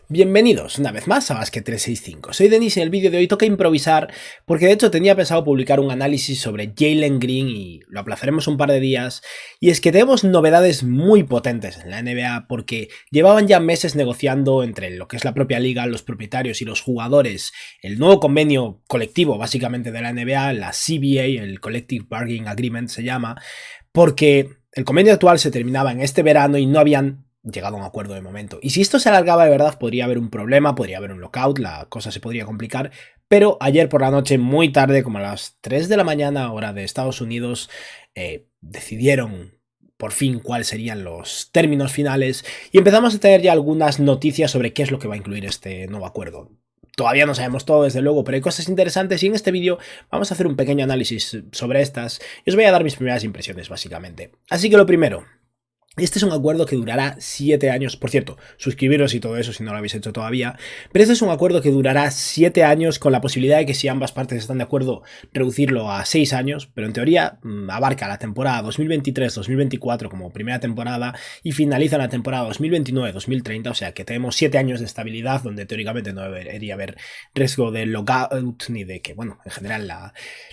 Bienvenidos una vez más a Basket 365. Soy Denis y en el vídeo de hoy toca improvisar porque de hecho tenía pensado publicar un análisis sobre Jalen Green y lo aplazaremos un par de días. Y es que tenemos novedades muy potentes en la NBA porque llevaban ya meses negociando entre lo que es la propia liga, los propietarios y los jugadores el nuevo convenio colectivo básicamente de la NBA, la CBA, el Collective Bargaining Agreement se llama, porque el convenio actual se terminaba en este verano y no habían llegado a un acuerdo de momento. Y si esto se alargaba de verdad, podría haber un problema, podría haber un lockout, la cosa se podría complicar. Pero ayer por la noche, muy tarde, como a las 3 de la mañana, hora de Estados Unidos, decidieron por fin cuáles serían los términos finales y empezamos a tener ya algunas noticias sobre qué es lo que va a incluir este nuevo acuerdo. Todavía no sabemos todo, desde luego, pero hay cosas interesantes y en este vídeo vamos a hacer un pequeño análisis sobre estas y os voy a dar mis primeras impresiones, básicamente. Así que lo primero, este es un acuerdo que durará 7 años. Por cierto, suscribiros y todo eso si no lo habéis hecho todavía. Pero este es un acuerdo que durará 7 años con la posibilidad de que si ambas partes están de acuerdo reducirlo a 6 años. Pero en teoría abarca la temporada 2023-2024 como primera temporada y finaliza la temporada 2029-2030. O sea que tenemos 7 años de estabilidad donde teóricamente no debería haber riesgo de lockout ni de que, bueno, en general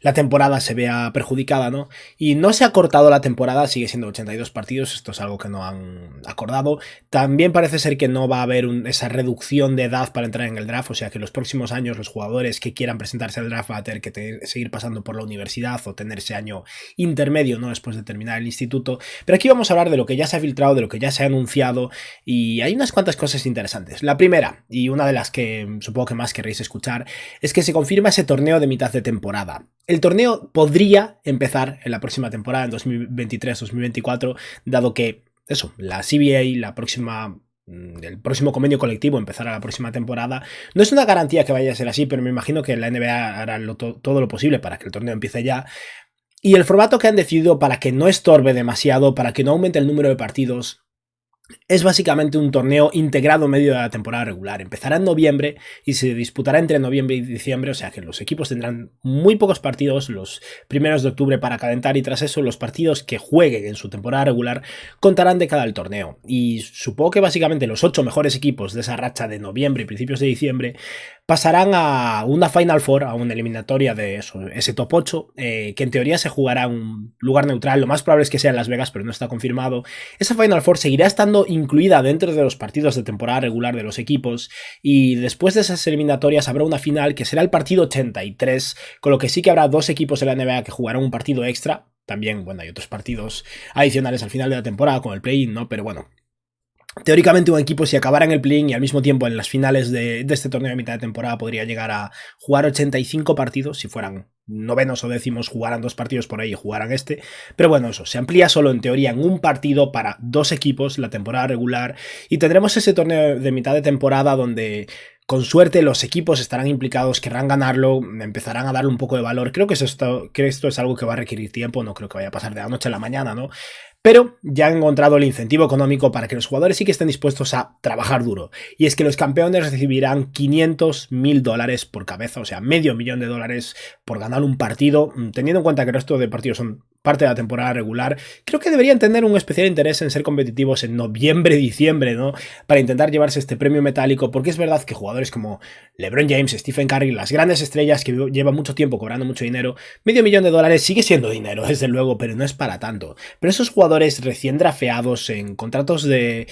la temporada se vea perjudicada, ¿no? Y no se ha cortado la temporada, sigue siendo 82 partidos. Esto es algo que no han acordado. También parece ser que no va a haber esa reducción de edad para entrar en el draft, o sea que los próximos años los jugadores que quieran presentarse al draft van a tener que seguir pasando por la universidad o tener ese año intermedio, ¿no? Después de terminar el instituto. Pero aquí vamos a hablar de lo que ya se ha filtrado, de lo que ya se ha anunciado y hay unas cuantas cosas interesantes. La primera, y una de las que supongo que más querréis escuchar, es que se confirma ese torneo de mitad de temporada. El torneo podría empezar en la próxima temporada, en 2023-2024, dado que eso, la CBA, el próximo convenio colectivo empezará la próxima temporada. No es una garantía que vaya a ser así, pero me imagino que la NBA hará todo lo posible para que el torneo empiece ya. Y el formato que han decidido para que no estorbe demasiado, para que no aumente el número de partidos, es básicamente un torneo integrado en medio de la temporada regular. Empezará en noviembre y se disputará entre noviembre y diciembre, o sea que los equipos tendrán muy pocos partidos los primeros de octubre para calentar y tras eso los partidos que jueguen en su temporada regular contarán de cada el torneo. Y supongo que básicamente los 8 mejores equipos de esa racha de noviembre y principios de diciembre pasarán a una Final Four, a una eliminatoria de eso, ese top 8, que en teoría se jugará en un lugar neutral. Lo más probable es que sea en Las Vegas, pero no está confirmado. Esa Final Four seguirá estando incluida dentro de los partidos de temporada regular de los equipos y después de esas eliminatorias habrá una final que será el partido 83, con lo que sí que habrá 2 equipos de la NBA que jugarán un partido extra. También, bueno, hay otros partidos adicionales al final de la temporada con el play-in, ¿no? Pero bueno, teóricamente un equipo si acabara en el play-in y al mismo tiempo en las finales de este torneo de mitad de temporada podría llegar a jugar 85 partidos, si fueran novenos o décimos jugaran 2 partidos por ahí y jugaran este, pero bueno, eso, se amplía solo en teoría en un partido para 2 equipos la temporada regular y tendremos ese torneo de mitad de temporada donde con suerte los equipos estarán implicados, querrán ganarlo, empezarán a darle un poco de valor. Creo que esto es algo que va a requerir tiempo, no creo que vaya a pasar de la noche a la mañana, ¿no? Pero ya han encontrado el incentivo económico para que los jugadores sí que estén dispuestos a trabajar duro. Y es que los campeones recibirán $500.000 por cabeza, o sea, $500.000 por ganar un partido. Teniendo en cuenta que el resto de partidos son parte de la temporada regular, creo que deberían tener un especial interés en ser competitivos en noviembre, diciembre, ¿no? Para intentar llevarse este premio metálico, porque es verdad que jugadores como LeBron James, Stephen Curry, las grandes estrellas que llevan mucho tiempo cobrando mucho dinero, $500.000 sigue siendo dinero, desde luego, pero no es para tanto. Pero esos jugadores recién drafeados en contratos de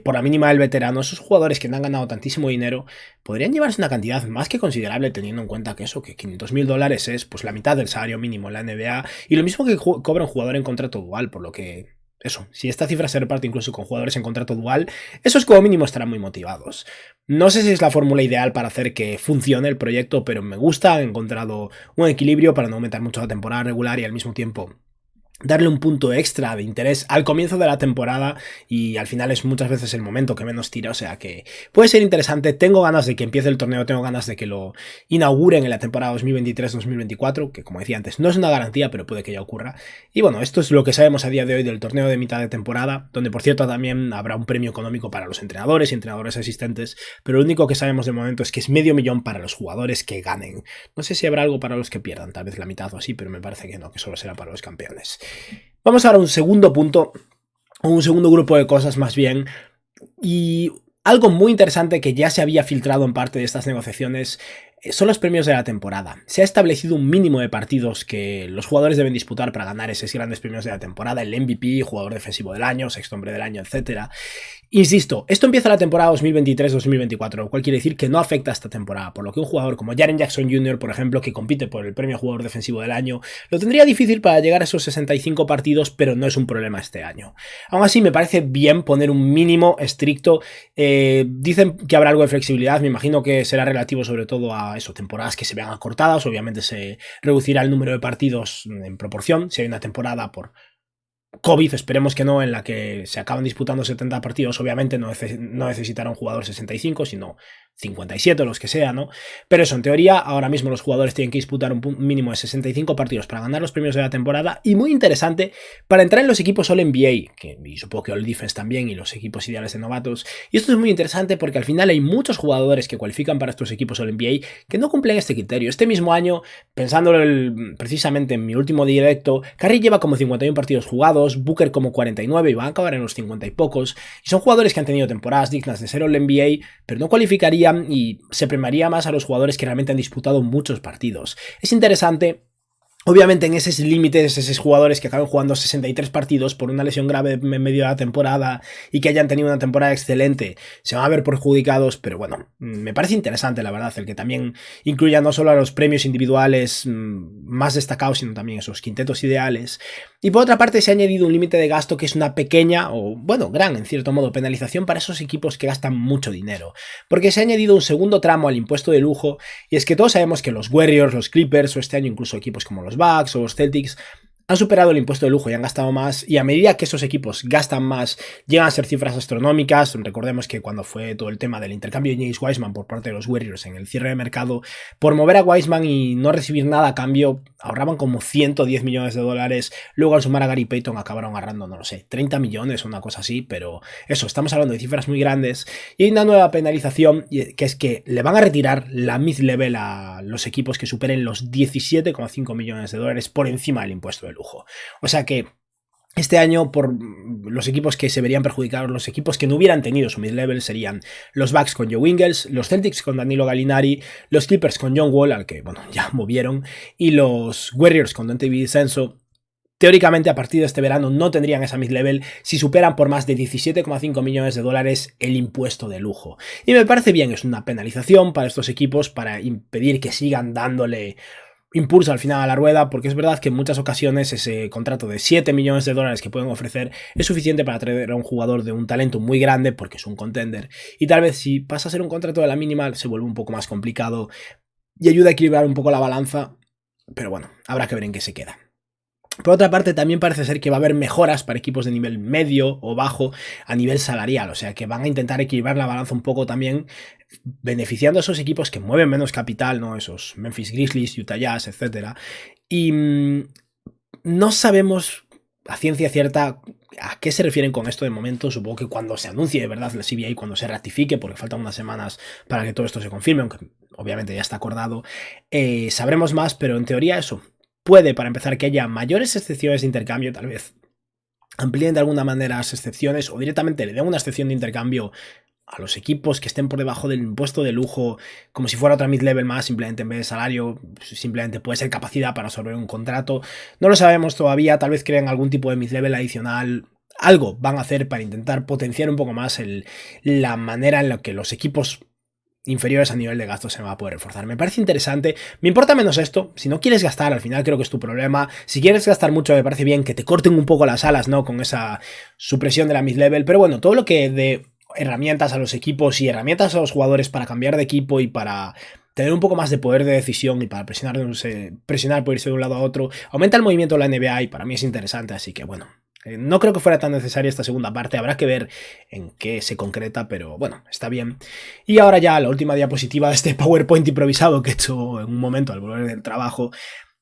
por la mínima del veterano, esos jugadores que no han ganado tantísimo dinero, podrían llevarse una cantidad más que considerable teniendo en cuenta que eso, que $500.000 es pues la mitad del salario mínimo en la NBA y lo mismo que cobra un jugador en contrato dual, por lo que eso, si esta cifra se reparte incluso con jugadores en contrato dual, esos como mínimo estarán muy motivados. No sé si es la fórmula ideal para hacer que funcione el proyecto, pero me gusta, he encontrado un equilibrio para no aumentar mucho la temporada regular y al mismo tiempo darle un punto extra de interés al comienzo de la temporada y al final es muchas veces el momento que menos tira, o sea que puede ser interesante. Tengo ganas de que empiece el torneo, tengo ganas de que lo inauguren en la temporada 2023-2024, que como decía antes no es una garantía, pero puede que ya ocurra. Y bueno, esto es lo que sabemos a día de hoy del torneo de mitad de temporada, donde por cierto también habrá un premio económico para los entrenadores y entrenadores asistentes, pero lo único que sabemos de momento es que es $500.000 para los jugadores que ganen. No sé si habrá algo para los que pierdan, tal vez la mitad o así, pero me parece que no, que solo será para los campeones. Vamos ahora a un segundo punto, o un segundo grupo de cosas más bien, y Algo muy interesante que ya se había filtrado en parte de estas negociaciones son los premios de la temporada. Se ha establecido un mínimo de partidos que los jugadores deben disputar para ganar esos grandes premios de la temporada, el MVP, jugador defensivo del año, sexto hombre del año, etc. Insisto, esto empieza la temporada 2023-2024, lo cual quiere decir que no afecta a esta temporada, por lo que un jugador como Jaren Jackson Jr., por ejemplo, que compite por el premio jugador defensivo del año, lo tendría difícil para llegar a esos 65 partidos, pero no es un problema este año. Aún así, me parece bien poner un mínimo estricto. Dicen que habrá algo de flexibilidad, me imagino que será relativo sobre todo a eso, temporadas que se vean acortadas, obviamente se reducirá el número de partidos en proporción, si hay una temporada por COVID, esperemos que no, en la que se acaban disputando 70 partidos, obviamente no necesitará un jugador 65, sino 57 o los que sea, ¿no? Pero eso, en teoría, ahora mismo los jugadores tienen que disputar un mínimo de 65 partidos para ganar los premios de la temporada, y muy interesante, para entrar en los equipos All-NBA, y supongo que All-Defense también, y los equipos ideales de novatos, y esto es muy interesante porque al final hay muchos jugadores que cualifican para estos equipos All-NBA que no cumplen este criterio. Este mismo año, pensándolo precisamente en mi último directo, Curry lleva como 51 partidos jugados, Booker como 49 y van a acabar en los 50 y pocos, y son jugadores que han tenido temporadas dignas de ser All-NBA, pero no cualificarían y se premiaría más a los jugadores que realmente han disputado muchos partidos. Es interesante. Obviamente en esos límites, esos jugadores que acaban jugando 63 partidos por una lesión grave en medio de la temporada y que hayan tenido una temporada excelente, se van a ver perjudicados, pero bueno, me parece interesante la verdad el que también incluya no solo a los premios individuales más destacados, sino también esos quintetos ideales. Y por otra parte se ha añadido un límite de gasto que es una pequeña, o bueno, gran en cierto modo, penalización para esos equipos que gastan mucho dinero, porque se ha añadido un segundo tramo al impuesto de lujo, y es que todos sabemos que los Warriors, los Clippers o este año incluso equipos como los Bucks o los Celtics han superado el impuesto de lujo y han gastado más, y a medida que esos equipos gastan más, llegan a ser cifras astronómicas. Recordemos que cuando fue todo el tema del intercambio de James Wiseman por parte de los Warriors en el cierre de mercado, por mover a Wiseman y no recibir nada a cambio, ahorraban como 110 millones de dólares, luego al sumar a Gary Payton acabaron ahorrando, no lo sé, 30 millones o una cosa así, pero eso, estamos hablando de cifras muy grandes, y hay una nueva penalización, que es que le van a retirar la mid-level a los equipos que superen los 17,5 millones de dólares por encima del impuesto de lujo. O sea que este año, por los equipos que se verían perjudicados, los equipos que no hubieran tenido su mid-level serían los Bucks con Joe Ingles, los Celtics con Danilo Gallinari, los Clippers con John Wall, al que, bueno, ya movieron, y los Warriors con Donte DiVincenzo. Teóricamente, a partir de este verano no tendrían esa mid-level si superan por más de 17,5 millones de dólares el impuesto de lujo. Y me parece bien, es una penalización para estos equipos para impedir que sigan dándole impulso al final a la rueda, porque es verdad que en muchas ocasiones ese contrato de 7 millones de dólares que pueden ofrecer es suficiente para traer a un jugador de un talento muy grande, porque es un contender, y tal vez si pasa a ser un contrato de la mínima se vuelve un poco más complicado y ayuda a equilibrar un poco la balanza, pero bueno, habrá que ver en qué se queda. Por otra parte, también parece ser que va a haber mejoras para equipos de nivel medio o bajo a nivel salarial, o sea que van a intentar equilibrar la balanza un poco también, beneficiando a esos equipos que mueven menos capital, ¿no? Esos Memphis Grizzlies, Utah Jazz, etc. Y no sabemos a ciencia cierta a qué se refieren con esto de momento. Supongo que cuando se anuncie de verdad la CBA, cuando se ratifique, porque faltan unas semanas para que todo esto se confirme, aunque obviamente ya está acordado, sabremos más, pero en teoría eso. Puede, para empezar, que haya mayores excepciones de intercambio, tal vez amplíen de alguna manera las excepciones o directamente le den una excepción de intercambio a los equipos que estén por debajo del impuesto de lujo, como si fuera otra mid-level más, simplemente en vez de salario, simplemente puede ser capacidad para absorber un contrato. No lo sabemos todavía, tal vez creen algún tipo de mid-level adicional. Algo van a hacer para intentar potenciar un poco más la manera en la que los equipos inferiores a nivel de gasto se va a poder reforzar. Me parece interesante, me importa menos esto. Si no quieres gastar, al final creo que es tu problema. Si quieres gastar mucho, me parece bien que te corten un poco las alas, ¿no? Con esa supresión de la mid-level, pero bueno, todo lo que de herramientas a los equipos y herramientas a los jugadores para cambiar de equipo y para tener un poco más de poder de decisión y para presionar por irse de un lado a otro, aumenta el movimiento de la NBA y para mí es interesante, así que bueno. No creo que fuera tan necesaria esta segunda parte, habrá que ver en qué se concreta, pero bueno, está bien. Y ahora ya la última diapositiva de este PowerPoint improvisado que he hecho en un momento al volver del trabajo.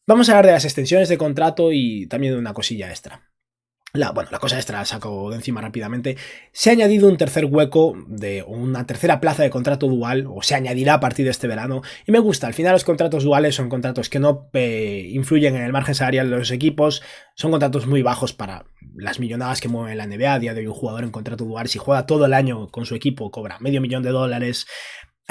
Vamos a hablar de las extensiones de contrato y también de una cosilla extra. Bueno, la cosa extra la saco de encima rápidamente. Se ha añadido un tercer hueco de una tercera plaza de contrato dual, o se añadirá a partir de este verano, y me gusta. Al final los contratos duales son contratos que no influyen en el margen salarial de los equipos, son contratos muy bajos para las millonadas que mueven la NBA. A día de hoy un jugador en contrato dual, si juega todo el año con su equipo, cobra $500,000.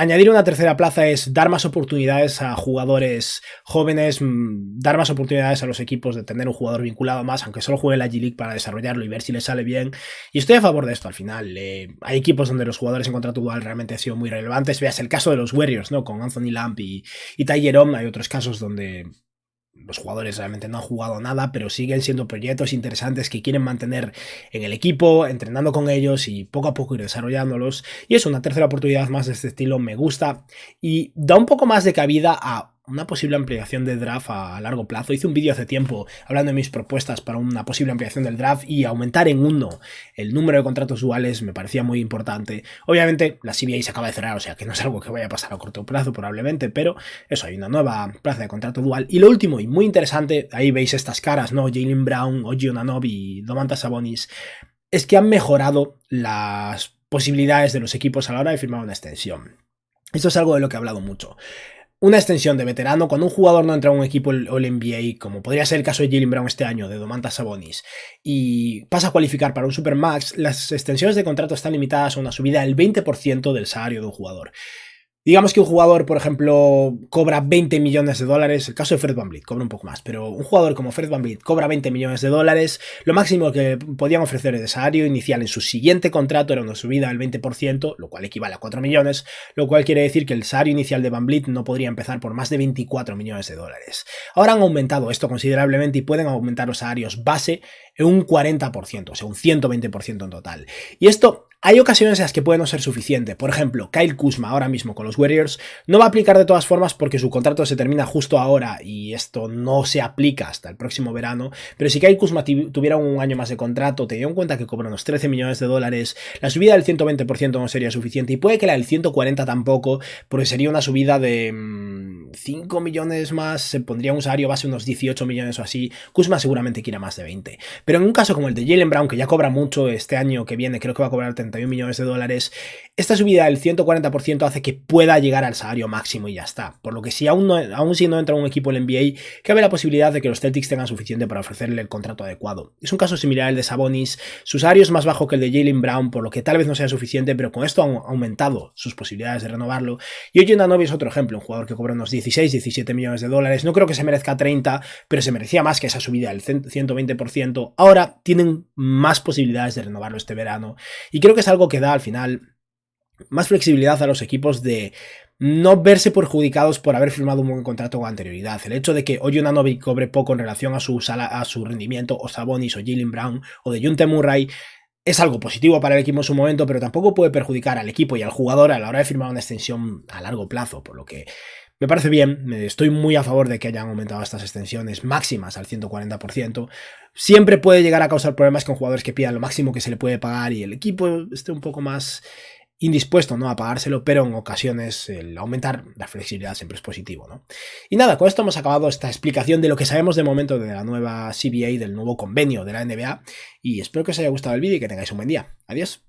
Añadir una tercera plaza es dar más oportunidades a jugadores jóvenes, dar más oportunidades a los equipos de tener un jugador vinculado más, aunque solo juegue la G-League para desarrollarlo y ver si le sale bien. Y estoy a favor de esto al final. Hay equipos donde los jugadores en contrato dual realmente han sido muy relevantes. Veas el caso de los Warriors, ¿no? Con Anthony Lamb y Ty Jerome. Hay otros casos donde los jugadores realmente no han jugado nada, pero siguen siendo proyectos interesantes que quieren mantener en el equipo, entrenando con ellos y poco a poco ir desarrollándolos. Y es una tercera oportunidad más de este estilo, me gusta y da un poco más de cabida a una posible ampliación del draft a largo plazo. Hice un vídeo hace tiempo hablando de mis propuestas para una posible ampliación del draft y aumentar en 1 el número de contratos duales me parecía muy importante. Obviamente la CBA se acaba de cerrar, o sea que no es algo que vaya a pasar a corto plazo probablemente, pero eso, hay una nueva plaza de contrato dual. Y lo último y muy interesante, ahí veis estas caras, ¿no? Jaylen Brown, OG Anunoby y Domantas Sabonis, es que han mejorado las posibilidades de los equipos a la hora de firmar una extensión. Esto es algo de lo que he hablado mucho. Una extensión de veterano, cuando un jugador no entra a un equipo All-NBA, como podría ser el caso de Jaylen Brown este año, de Domantas Sabonis, y pasa a cualificar para un Supermax, las extensiones de contrato están limitadas a una subida del 20% del salario de un jugador. Digamos que un jugador, por ejemplo, cobra $20 millones, el caso de Fred VanVleet cobra un poco más, pero un jugador como Fred VanVleet cobra $20 millones, lo máximo que podían ofrecer de salario inicial en su siguiente contrato era una subida del 20%, lo cual equivale a 4 millones, lo cual quiere decir que el salario inicial de VanVleet no podría empezar por más de $24 millones. Ahora han aumentado esto considerablemente y pueden aumentar los salarios base en un 40%, o sea, un 120% en total. Y esto hay ocasiones en las que puede no ser suficiente. Por ejemplo, Kyle Kuzma ahora mismo con los Warriors no va a aplicar de todas formas porque su contrato se termina justo ahora y esto no se aplica hasta el próximo verano. Pero si Kyle Kuzma tuviera un año más de contrato, teniendo en cuenta que cobra unos $13 millones, la subida del 120% no sería suficiente y puede que la del 140% tampoco, porque sería una subida de 5 millones más, se pondría un salario base unos 18 millones o así. Kuzma seguramente quiera más de 20. Pero en un caso como el de Jaylen Brown, que ya cobra mucho este año que viene, creo que va a cobrar $31 millones, esta subida del 140% hace que pueda llegar al salario máximo y ya está. Por lo que si aún si no entra un equipo en el NBA, cabe la posibilidad de que los Celtics tengan suficiente para ofrecerle el contrato adecuado. Es un caso similar al de Sabonis, su salario es más bajo que el de Jaylen Brown, por lo que tal vez no sea suficiente, pero con esto han aumentado sus posibilidades de renovarlo. Y OG Anunoby es otro ejemplo, un jugador que cobra unos 16, $17 millones. No creo que se merezca 30, pero se merecía más que esa subida del 120%. Ahora tienen más posibilidades de renovarlo este verano y creo que es algo que da al final más flexibilidad a los equipos de no verse perjudicados por haber firmado un buen contrato con anterioridad. El hecho de que OG Anunoby cobre poco en relación a su rendimiento, o Sabonis, o Jaylen Brown, o de Dejounte Murray, es algo positivo para el equipo en su momento, pero tampoco puede perjudicar al equipo y al jugador a la hora de firmar una extensión a largo plazo, por lo que me parece bien, estoy muy a favor de que hayan aumentado estas extensiones máximas al 140%. Siempre puede llegar a causar problemas con jugadores que pidan lo máximo que se le puede pagar y el equipo esté un poco más indispuesto, ¿no?, a pagárselo, pero en ocasiones el aumentar la flexibilidad siempre es positivo, ¿no? Y nada, con esto hemos acabado esta explicación de lo que sabemos de momento de la nueva CBA, del nuevo convenio de la NBA, y espero que os haya gustado el vídeo y que tengáis un buen día. Adiós.